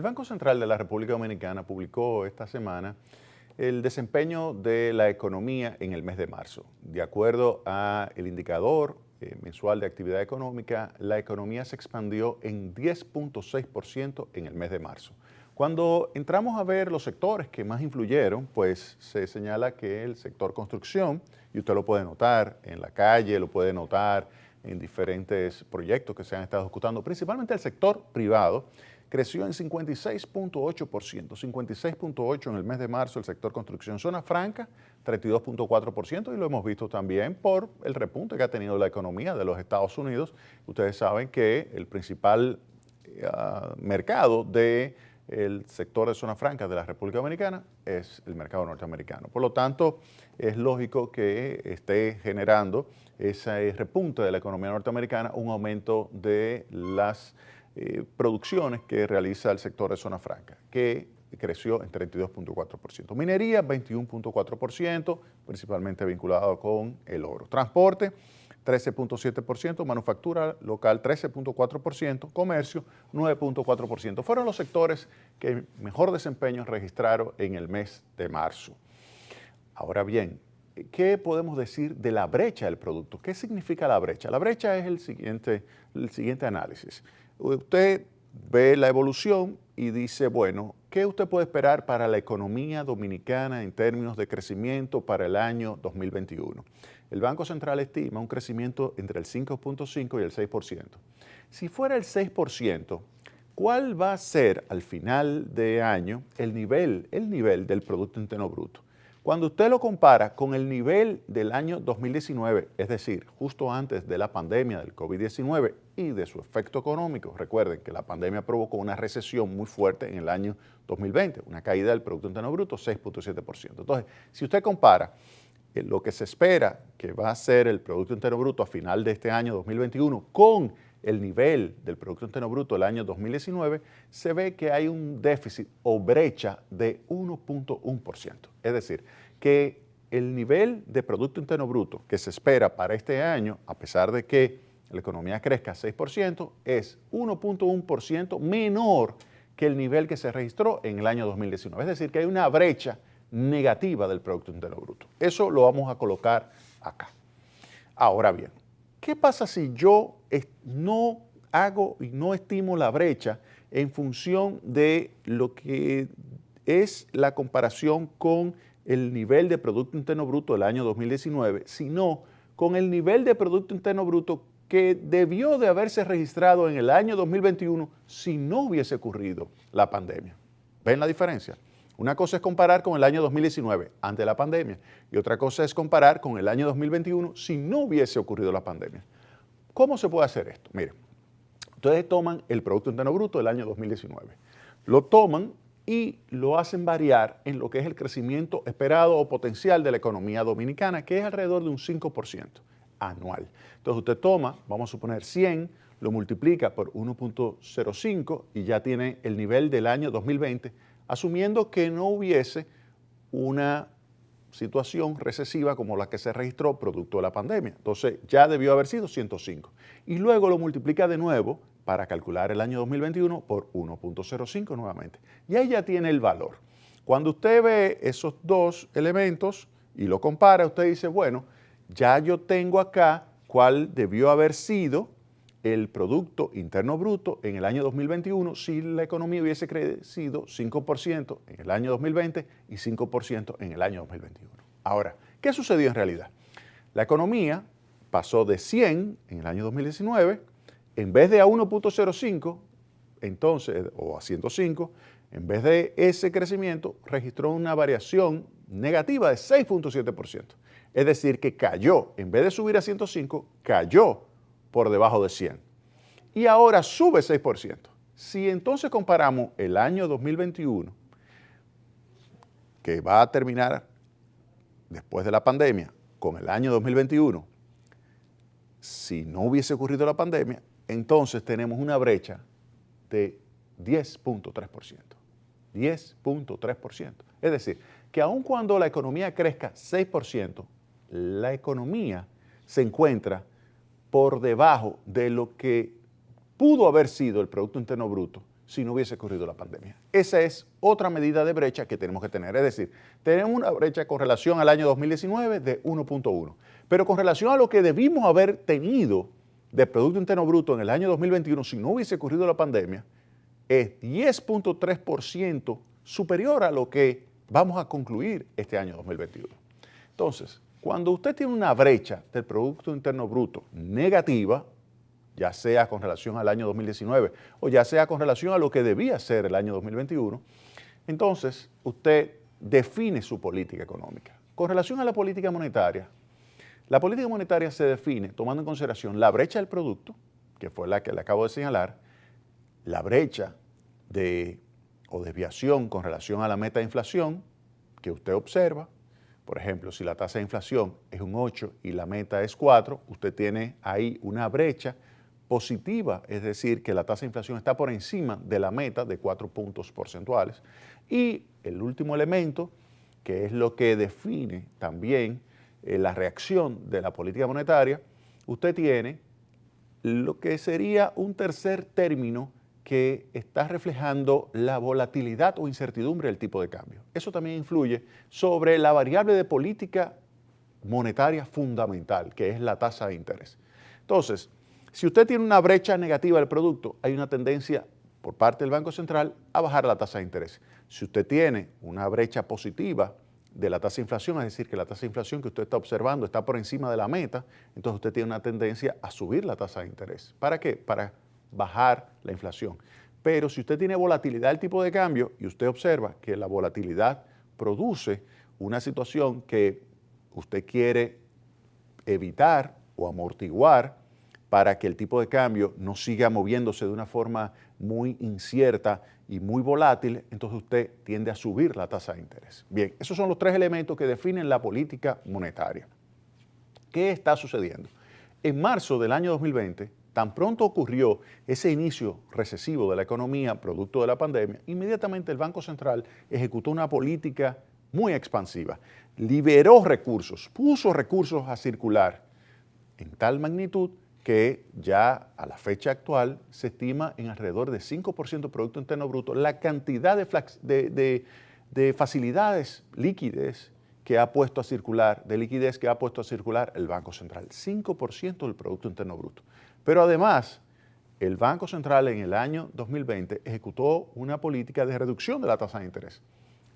El Banco Central de la República Dominicana publicó esta semana el desempeño de la economía en el mes de marzo. De acuerdo al indicador mensual de actividad económica, la economía se expandió en 10.6% en el mes de marzo. Cuando entramos a ver los sectores que más influyeron, pues se señala que el sector construcción, y usted lo puede notar en la calle, lo puede notar en diferentes proyectos que se han estado ejecutando, principalmente el sector privado, creció en 56.8%, 56.8% en el mes de marzo el sector construcción. Zona franca, 32.4%, y lo hemos visto también por el repunte que ha tenido la economía de los Estados Unidos. Ustedes saben que el principal mercado del sector de zona franca de la República Dominicana es el mercado norteamericano. Por lo tanto, es lógico que esté generando ese repunte de la economía norteamericana un aumento de las producciones que realiza el sector de zona franca, que creció en 32.4%. Minería, 21.4%, principalmente vinculado con el oro. Transporte, 13.7%, manufactura local 13.4%, comercio 9.4%. Fueron los sectores que mejor desempeño registraron en el mes de marzo. Ahora bien, ¿qué podemos decir de la brecha del producto? ¿Qué significa la brecha? La brecha es el siguiente análisis. Usted ve la evolución y dice, bueno, ¿qué usted puede esperar para la economía dominicana en términos de crecimiento para el año 2021? El Banco Central estima un crecimiento entre el 5.5 y el 6%. Si fuera el 6%, ¿cuál va a ser al final de año el nivel del Producto Interno Bruto? Cuando usted lo compara con el nivel del año 2019, es decir, justo antes de la pandemia del COVID-19 y de su efecto económico, recuerden que la pandemia provocó una recesión muy fuerte en el año 2020, una caída del Producto Interno Bruto 6.7%. Entonces, si usted compara lo que se espera que va a ser el Producto Interno Bruto a final de este año 2021 con el nivel del Producto Interno Bruto del año 2019, se ve que hay un déficit o brecha de 1.1%. Es decir, que el nivel de Producto Interno Bruto que se espera para este año, a pesar de que la economía crezca 6%, es 1.1% menor que el nivel que se registró en el año 2019. Es decir, que hay una brecha negativa del Producto Interno Bruto. Eso lo vamos a colocar acá. Ahora bien, ¿qué pasa si yo no hago y no estimo la brecha en función de lo que es la comparación con el nivel de Producto Interno Bruto del año 2019, sino con el nivel de Producto Interno Bruto que debió de haberse registrado en el año 2021 si no hubiese ocurrido la pandemia? ¿Ven la diferencia? Una cosa es comparar con el año 2019, antes de la pandemia, y otra cosa es comparar con el año 2021 si no hubiese ocurrido la pandemia. ¿Cómo se puede hacer esto? Miren, ustedes toman el Producto Interno Bruto del año 2019, lo toman y lo hacen variar en lo que es el crecimiento esperado o potencial de la economía dominicana, que es alrededor de un 5% anual. Entonces usted toma, vamos a suponer 100, lo multiplica por 1.05 y ya tiene el nivel del año 2020, asumiendo que no hubiese una situación recesiva como la que se registró producto de la pandemia. Entonces ya debió haber sido 105. Y luego lo multiplica de nuevo para calcular el año 2021 por 1.05 nuevamente. Y ahí ya tiene el valor. Cuando usted ve esos dos elementos y lo compara, usted dice, bueno, ya yo tengo acá cuál debió haber sido el Producto Interno Bruto en el año 2021 si la economía hubiese crecido 5% en el año 2020 y 5% en el año 2021. Ahora, ¿qué sucedió en realidad? La economía pasó de 100 en el año 2019, en vez de a 1.05, entonces, o a 105, en vez de ese crecimiento, registró una variación negativa de 6.7%. Es decir, que cayó, en vez de subir a 105, cayó por debajo de 100. Y ahora sube 6%. Si entonces comparamos el año 2021, que va a terminar después de la pandemia, con el año 2021, si no hubiese ocurrido la pandemia, entonces tenemos una brecha de 10.3%. 10.3%. Es decir, que aun cuando la economía crezca 6%, la economía se encuentra por debajo de lo que pudo haber sido el Producto Interno Bruto si no hubiese ocurrido la pandemia. Esa es otra medida de brecha que tenemos que tener. Es decir, tenemos una brecha con relación al año 2019 de 1.1, pero con relación a lo que debimos haber tenido de Producto Interno Bruto en el año 2021 si no hubiese ocurrido la pandemia, es 10.3% superior a lo que vamos a concluir este año 2021. Entonces, cuando usted tiene una brecha del Producto Interno Bruto negativa, ya sea con relación al año 2019 o ya sea con relación a lo que debía ser el año 2021, entonces usted define su política económica. Con relación a la política monetaria se define tomando en consideración la brecha del producto, que fue la que le acabo de señalar, la brecha o desviación con relación a la meta de inflación que usted observa. Por ejemplo, si la tasa de inflación es un 8 y la meta es 4, usted tiene ahí una brecha positiva, es decir, que la tasa de inflación está por encima de la meta de 4 puntos porcentuales. Y el último elemento, que es lo que define también la reacción de la política monetaria, usted tiene lo que sería un tercer término que está reflejando la volatilidad o incertidumbre del tipo de cambio. Eso también influye sobre la variable de política monetaria fundamental, que es la tasa de interés. Entonces, si usted tiene una brecha negativa del producto, hay una tendencia por parte del Banco Central a bajar la tasa de interés. Si usted tiene una brecha positiva de la tasa de inflación, es decir, que la tasa de inflación que usted está observando está por encima de la meta, entonces usted tiene una tendencia a subir la tasa de interés. ¿Para qué? Para bajar la inflación. Pero si usted tiene volatilidad del tipo de cambio y usted observa que la volatilidad produce una situación que usted quiere evitar o amortiguar para que el tipo de cambio no siga moviéndose de una forma muy incierta y muy volátil, entonces usted tiende a subir la tasa de interés. Bien, esos son los tres elementos que definen la política monetaria. ¿Qué está sucediendo? En marzo del año 2020, tan pronto ocurrió ese inicio recesivo de la economía producto de la pandemia, inmediatamente el Banco Central ejecutó una política muy expansiva. Liberó recursos, puso recursos a circular en tal magnitud que ya a la fecha actual se estima en alrededor de 5% de Producto Interno Bruto la cantidad de facilidades líquidas que ha puesto a circular, de liquidez que ha puesto a circular el Banco Central, 5% del Producto Interno Bruto. Pero además, el Banco Central en el año 2020 ejecutó una política de reducción de la tasa de interés,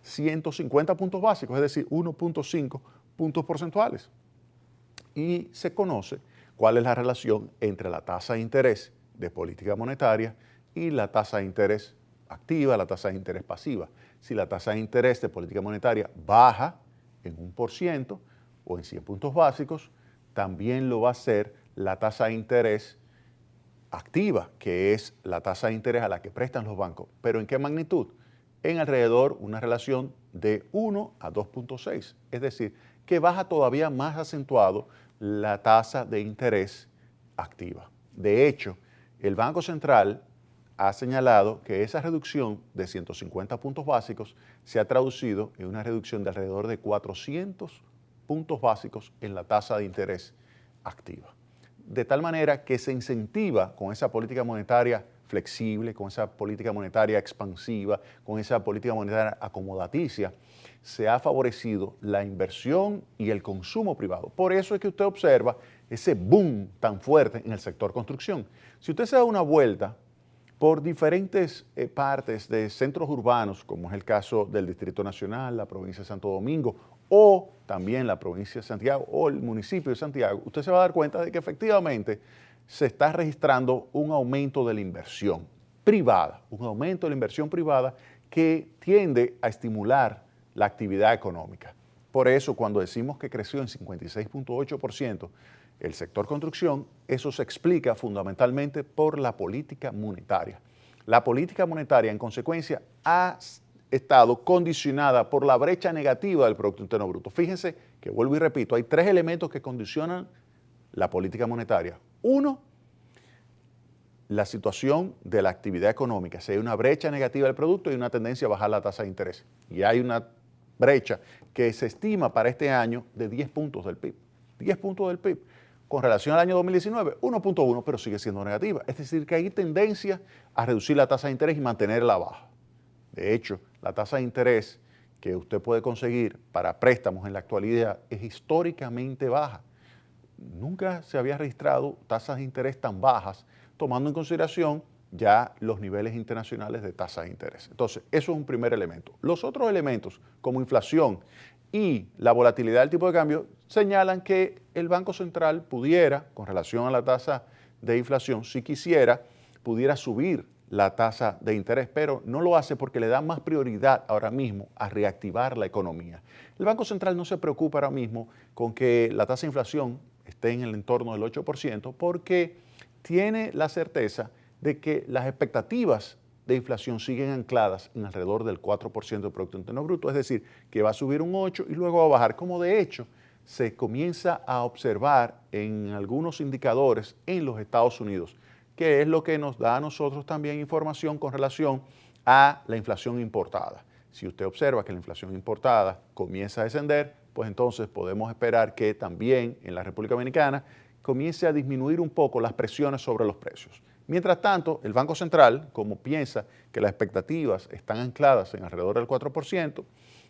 150 puntos básicos, es decir, 1.5 puntos porcentuales. Y se conoce cuál es la relación entre la tasa de interés de política monetaria y la tasa de interés activa, la tasa de interés pasiva. Si la tasa de interés de política monetaria baja en 1% o en 100 puntos básicos, también lo va a hacer la tasa de interés activa, que es la tasa de interés a la que prestan los bancos. ¿Pero en qué magnitud? En alrededor una relación de 1 a 2.6, es decir, que baja todavía más acentuado la tasa de interés activa. De hecho, el Banco Central ha señalado que esa reducción de 150 puntos básicos se ha traducido en una reducción de alrededor de 400 puntos básicos en la tasa de interés activa. De tal manera que se incentiva con esa política monetaria flexible, con esa política monetaria expansiva, con esa política monetaria acomodaticia, se ha favorecido la inversión y el consumo privado. Por eso es que usted observa ese boom tan fuerte en el sector construcción. Si usted se da una vuelta por diferentes partes de centros urbanos, como es el caso del Distrito Nacional, la provincia de Santo Domingo, o también la provincia de Santiago o el municipio de Santiago, usted se va a dar cuenta de que efectivamente se está registrando un aumento de la inversión privada, que tiende a estimular la actividad económica. Por eso, cuando decimos que creció en 56.8% el sector construcción, eso se explica fundamentalmente por la política monetaria. La política monetaria, en consecuencia, ha estado condicionada por la brecha negativa del Producto Interno Bruto. Fíjense que, vuelvo y repito, hay tres elementos que condicionan la política monetaria. Uno, la situación de la actividad económica. Si hay una brecha negativa del producto, hay una tendencia a bajar la tasa de interés. Y hay una brecha que se estima para este año de 10 puntos del PIB. 10 puntos del PIB. con relación al año 2019, 1.1, pero sigue siendo negativa. Es decir, que hay tendencia a reducir la tasa de interés y mantenerla baja. De hecho, la tasa de interés que usted puede conseguir para préstamos en la actualidad es históricamente baja. Nunca se había registrado tasas de interés tan bajas, tomando en consideración ya los niveles internacionales de tasas de interés. Entonces, eso es un primer elemento. Los otros elementos, como inflación y la volatilidad del tipo de cambio, señalan que el Banco Central pudiera, con relación a la tasa de inflación, si quisiera, pudiera subir la tasa de interés, pero no lo hace porque le da más prioridad ahora mismo a reactivar la economía. El Banco Central no se preocupa ahora mismo con que la tasa de inflación esté en el entorno del 8% porque tiene la certeza de que las expectativas de inflación siguen ancladas en alrededor del 4% del Producto Interno Bruto, es decir, que va a subir un 8 y luego va a bajar, como de hecho se comienza a observar en algunos indicadores en los Estados Unidos, que es lo que nos da a nosotros también información con relación a la inflación importada. Si usted observa que la inflación importada comienza a descender, pues entonces podemos esperar que también en la República Dominicana comience a disminuir un poco las presiones sobre los precios. Mientras tanto, el Banco Central, como piensa que las expectativas están ancladas en alrededor del 4%,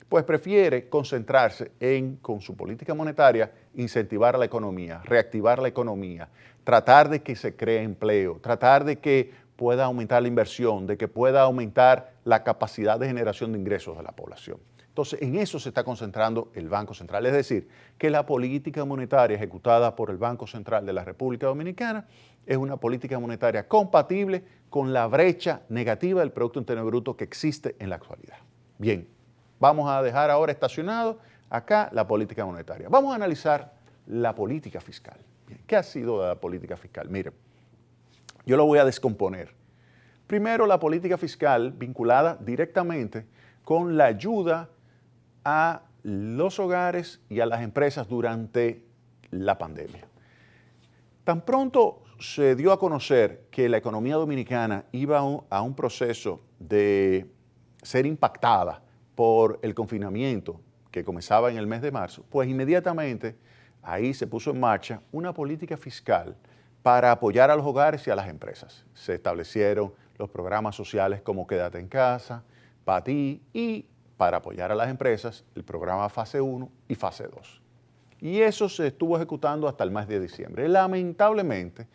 pues prefiere concentrarse en, con su política monetaria, incentivar la economía, reactivar la economía, tratar de que se cree empleo, tratar de que pueda aumentar la inversión, de que pueda aumentar la capacidad de generación de ingresos de la población. Entonces, en eso se está concentrando el Banco Central, es decir, que la política monetaria ejecutada por el Banco Central de la República Dominicana es una política monetaria compatible con la brecha negativa del Producto Interno Bruto que existe en la actualidad. Bien, vamos a dejar ahora estacionado acá la política monetaria. Vamos a analizar la política fiscal. Bien, ¿qué ha sido de la política fiscal? Miren, yo lo voy a descomponer. Primero, la política fiscal vinculada directamente con la ayuda a los hogares y a las empresas durante la pandemia. Tan pronto se dio a conocer que la economía dominicana iba a un proceso de ser impactada por el confinamiento que comenzaba en el mes de marzo, pues inmediatamente ahí se puso en marcha una política fiscal para apoyar a los hogares y a las empresas. Se establecieron los programas sociales como Quédate en Casa, para ti y para apoyar a las empresas el programa Fase 1 y Fase 2. Y eso se estuvo ejecutando hasta el mes de diciembre. Lamentablemente,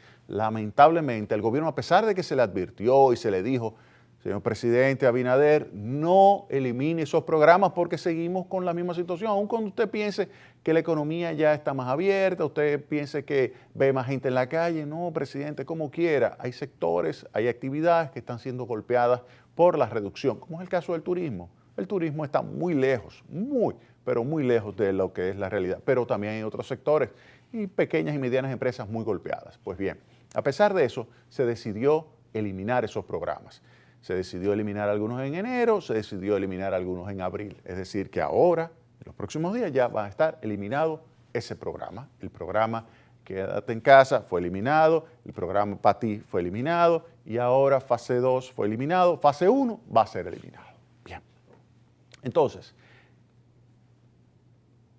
el gobierno, a pesar de que se le advirtió y se le dijo, señor presidente Abinader, no elimine esos programas porque seguimos con la misma situación. Aun cuando usted piense que la economía ya está más abierta, usted piense que ve más gente en la calle, no, presidente, como quiera. Hay sectores, hay actividades que están siendo golpeadas por la reducción, como es el caso del turismo. El turismo está muy lejos, pero muy lejos de lo que es la realidad. Pero también hay otros sectores y pequeñas y medianas empresas muy golpeadas. Pues bien, a pesar de eso, se decidió eliminar esos programas. Se decidió eliminar algunos en enero, se decidió eliminar algunos en abril. Es decir, que ahora, en los próximos días, ya va a estar eliminado ese programa. El programa Quédate en Casa fue eliminado, el programa Para Ti fue eliminado y ahora Fase 2 fue eliminado, Fase 1 va a ser eliminado. Bien. Entonces,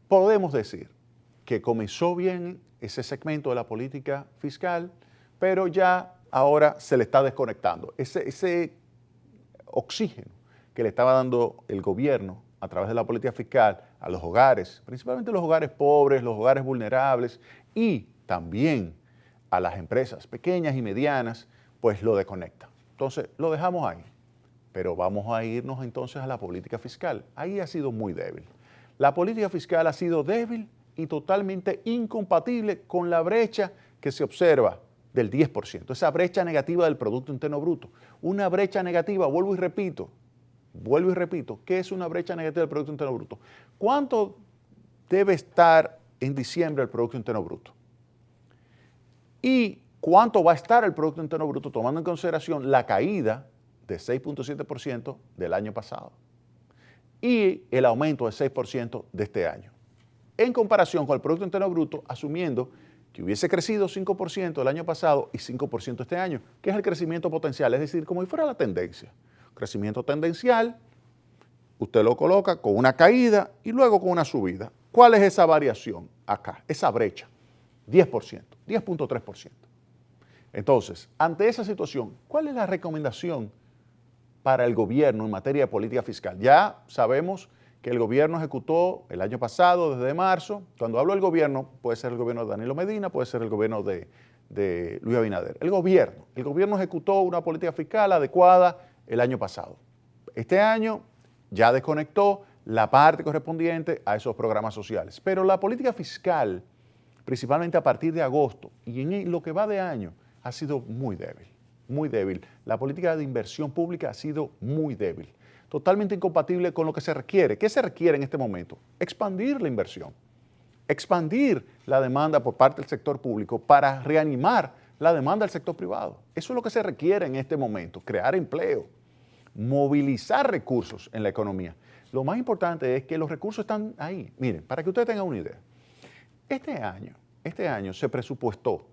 podemos decir que comenzó bien ese segmento de la política fiscal, pero ya ahora se le está desconectando. Ese oxígeno que le estaba dando el gobierno a través de la política fiscal a los hogares, principalmente los hogares pobres, los hogares vulnerables y también a las empresas pequeñas y medianas, pues lo desconecta. Entonces, lo dejamos ahí. Pero vamos a irnos entonces a la política fiscal. Ahí ha sido muy débil. La política fiscal ha sido débil y totalmente incompatible con la brecha que se observa del 10%, esa brecha negativa del Producto Interno Bruto. Una brecha negativa, vuelvo y repito, ¿qué es una brecha negativa del Producto Interno Bruto? ¿Cuánto debe estar en diciembre el Producto Interno Bruto? ¿Y cuánto va a estar el Producto Interno Bruto tomando en consideración la caída de 6.7% del año pasado y el aumento de 6% de este año? En comparación con el Producto Interno Bruto, asumiendo que hubiese crecido 5% el año pasado y 5% este año, que es el crecimiento potencial, es decir, como si fuera la tendencia. Crecimiento tendencial, usted lo coloca con una caída y luego con una subida. ¿Cuál es esa variación acá, esa brecha 10%, 10.3%. Entonces, ante esa situación, ¿cuál es la recomendación para el gobierno en materia de política fiscal? Ya sabemos que el gobierno ejecutó el año pasado, desde marzo. Cuando hablo del gobierno, puede ser el gobierno de Danilo Medina, puede ser el gobierno de Luis Abinader. El gobierno ejecutó una política fiscal adecuada el año pasado. Este año ya desconectó la parte correspondiente a esos programas sociales. Pero la política fiscal, principalmente a partir de agosto y en lo que va de año, ha sido muy débil, muy débil. La política de inversión pública ha sido muy débil, totalmente incompatible con lo que se requiere. ¿Qué se requiere en este momento? Expandir la inversión, expandir la demanda por parte del sector público para reanimar la demanda del sector privado. Eso es lo que se requiere en este momento, crear empleo, movilizar recursos en la economía. Lo más importante es que los recursos están ahí. Miren, para que ustedes tengan una idea, este año se presupuestó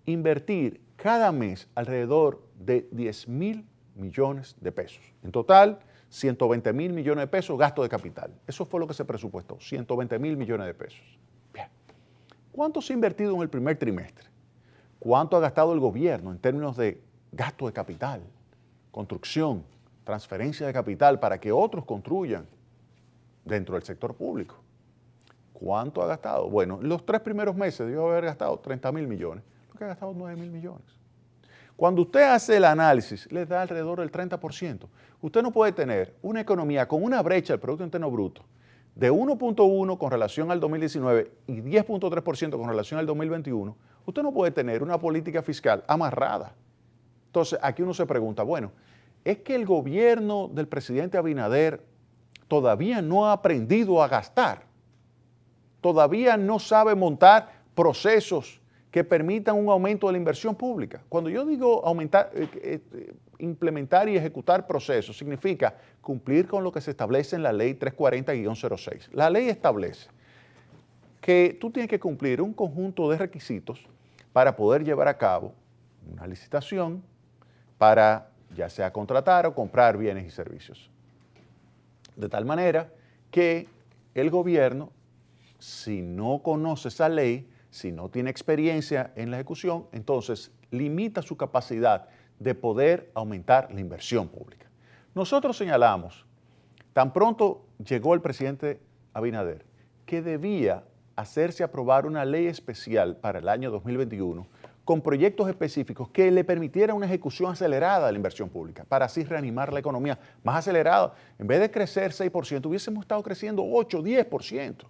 invertir cada mes alrededor de 10,000 millones de pesos. En total, 120,000 millones de pesos gasto de capital. Eso fue lo que se presupuestó, 120,000 millones de pesos. Bien. ¿Cuánto se ha invertido en el primer trimestre? ¿Cuánto ha gastado el gobierno en términos de gasto de capital, construcción, transferencia de capital para que otros construyan dentro del sector público? ¿Cuánto ha gastado? Bueno, en los 3 primeros meses debió haber gastado 30,000 millones, lo que ha gastado 9,000 millones. Cuando usted hace el análisis, le da alrededor del 30%. Usted no puede tener una economía con una brecha del Producto Interno Bruto de 1.1 con relación al 2019 y 10.3% con relación al 2021. Usted no puede tener una política fiscal amarrada. Entonces, aquí uno se pregunta, bueno, ¿es que el gobierno del presidente Abinader todavía no ha aprendido a gastar? ¿Todavía no sabe montar procesos que permitan un aumento de la inversión pública? Cuando yo digo aumentar, implementar y ejecutar procesos, significa cumplir con lo que se establece en la ley 340-06. La ley establece que tú tienes que cumplir un conjunto de requisitos para poder llevar a cabo una licitación para ya sea contratar o comprar bienes y servicios. De tal manera que el gobierno, si no conoce esa ley, si no tiene experiencia en la ejecución, entonces limita su capacidad de poder aumentar la inversión pública. Nosotros señalamos, tan pronto llegó el presidente Abinader, que debía hacerse aprobar una ley especial para el año 2021 con proyectos específicos que le permitieran una ejecución acelerada de la inversión pública, para así reanimar la economía más acelerada. En vez de crecer 6%, hubiésemos estado creciendo 8, 10%.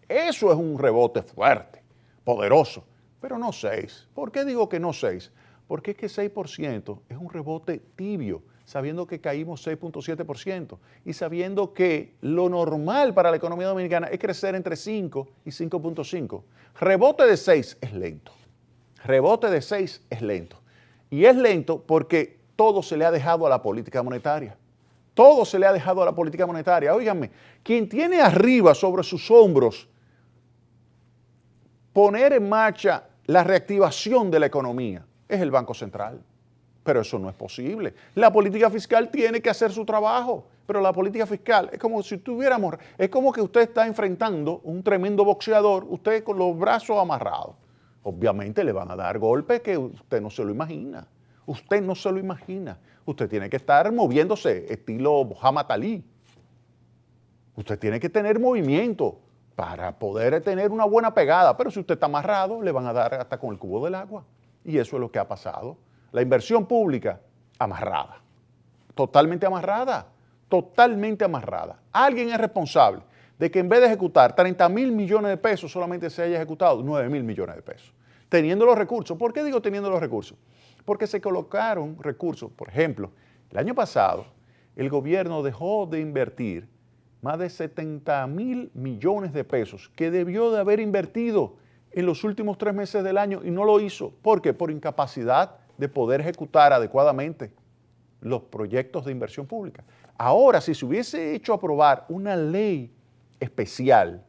Eso es un rebote fuerte, poderoso, pero no 6. ¿Por qué digo que no 6? Porque es que 6% es un rebote tibio, sabiendo que caímos 6.7% y sabiendo que lo normal para la economía dominicana es crecer entre 5 y 5.5. Rebote de 6 es lento. Rebote de 6 es lento. Y es lento porque todo se le ha dejado a la política monetaria. Todo se le ha dejado a la política monetaria. Óiganme, quien tiene arriba sobre sus hombros poner en marcha la reactivación de la economía es el Banco Central. Pero eso no es posible. La política fiscal tiene que hacer su trabajo, pero la política fiscal es como si tuviéramos, es como que usted está enfrentando un tremendo boxeador, usted con los brazos amarrados. Obviamente le van a dar golpes que usted no se lo imagina. Usted no se lo imagina. Usted tiene que estar moviéndose estilo Muhammad Ali. Usted tiene que tener movimiento para poder tener una buena pegada, pero si usted está amarrado, le van a dar hasta con el cubo del agua. Y eso es lo que ha pasado. La inversión pública amarrada, totalmente amarrada, totalmente amarrada. Alguien es responsable de que en vez de ejecutar 30,000 millones de pesos, solamente se haya ejecutado 9,000 millones de pesos, teniendo los recursos. ¿Por qué digo teniendo los recursos? Porque se colocaron recursos. Por ejemplo, el año pasado, el gobierno dejó de invertir más de 70,000 millones de pesos que debió de haber invertido en los últimos 3 meses del año y no lo hizo. ¿Por qué? Por incapacidad de poder ejecutar adecuadamente los proyectos de inversión pública. Ahora, si se hubiese hecho aprobar una ley especial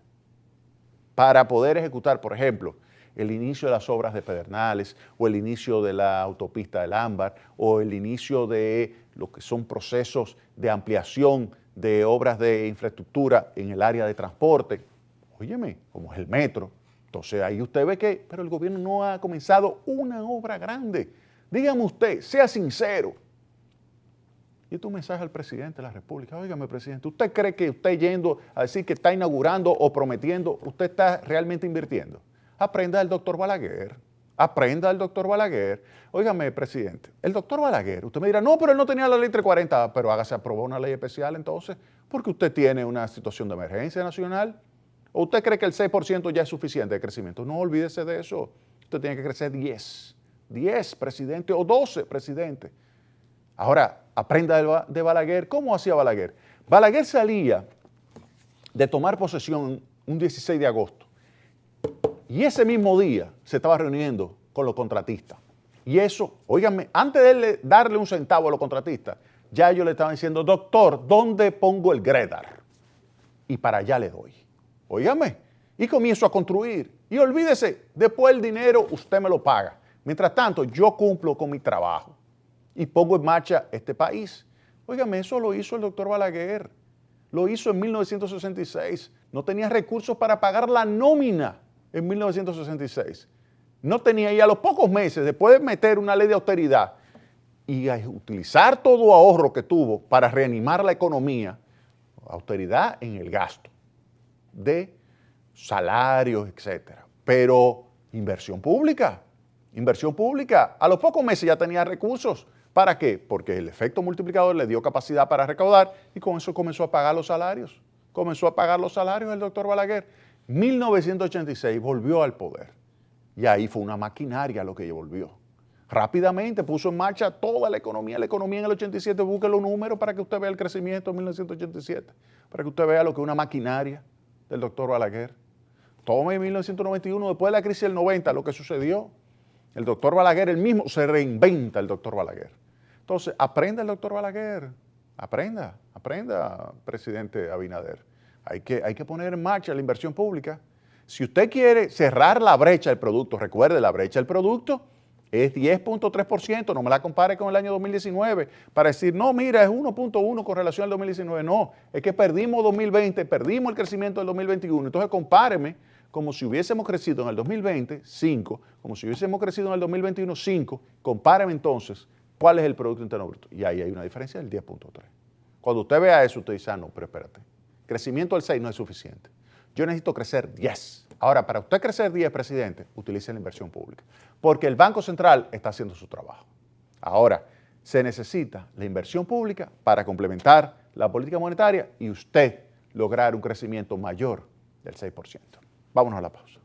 para poder ejecutar, por ejemplo, el inicio de las obras de Pedernales o el inicio de la autopista del Ámbar o el inicio de lo que son procesos de ampliación de obras de infraestructura en el área de transporte, óyeme, como es el metro, Entonces ahí usted ve que, pero el gobierno no ha comenzado una obra grande. Dígame usted, sea sincero. Y tu mensaje al presidente de la República: óigame, presidente, ¿usted cree que usted yendo a decir que está inaugurando o prometiendo, usted está realmente invirtiendo? Aprenda del doctor Balaguer. Aprenda del doctor Balaguer. Óigame, presidente, el doctor Balaguer, usted me dirá, no, pero él no tenía la ley 340, pero hágase aprobar una ley especial entonces, porque usted tiene una situación de emergencia nacional. ¿O usted cree que el 6% ya es suficiente de crecimiento? No, olvídese de eso. Usted tiene que crecer 10, presidente, o 12, presidente. Ahora, aprenda de Balaguer. ¿Cómo hacía Balaguer? Balaguer salía de tomar posesión un 16 de agosto y ese mismo día se estaba reuniendo con los contratistas. Y eso, óigame, antes de él darle un centavo a los contratistas, ya ellos le estaban diciendo, doctor, ¿dónde pongo el Gredar? Y para allá le doy. Óigame, y comienzo a construir. Y olvídese, después el dinero usted me lo paga. Mientras tanto, yo cumplo con mi trabajo y pongo en marcha este país. Óigame, eso lo hizo el doctor Balaguer. Lo hizo en 1966. No tenía recursos para pagar la nómina en 1966. No tenía, y a los pocos meses, después de meter una ley de austeridad y a utilizar todo ahorro que tuvo para reanimar la economía, austeridad en el gasto de salarios, etcétera. Pero inversión pública. A los pocos meses ya tenía recursos. ¿Para qué? Porque el efecto multiplicador le dio capacidad para recaudar y con eso comenzó a pagar los salarios. Comenzó a pagar los salarios el doctor Balaguer. 1986 volvió al poder y ahí fue una maquinaria lo que volvió. Rápidamente puso en marcha toda la economía. La economía en el 87, busque los números para que usted vea el crecimiento en 1987, para que usted vea lo que es una maquinaria del doctor Balaguer. Tome en 1991, después de la crisis del 90, lo que sucedió. El doctor Balaguer, él mismo se reinventa el doctor Balaguer. Entonces, aprenda el doctor Balaguer. Aprenda, presidente Abinader. Hay que poner en marcha la inversión pública. Si usted quiere cerrar la brecha del producto, recuerde, la brecha del producto es 10.3%, no me la compare con el año 2019 para decir, no, mira, es 1.1 con relación al 2019. No, es que perdimos 2020, perdimos el crecimiento del 2021. Entonces, compáreme como si hubiésemos crecido en el 2020, 5, como si hubiésemos crecido en el 2021, 5, compáreme entonces cuál es el Producto Interno Bruto. Y ahí hay una diferencia del 10.3. Cuando usted vea eso, usted dice, no, pero espérate, crecimiento del 6 no es suficiente. Yo necesito crecer 10. Ahora, para usted crecer 10, presidente, utilice la inversión pública, porque el Banco Central está haciendo su trabajo. Ahora, se necesita la inversión pública para complementar la política monetaria y usted lograr un crecimiento mayor del 6%. Vámonos a la pausa.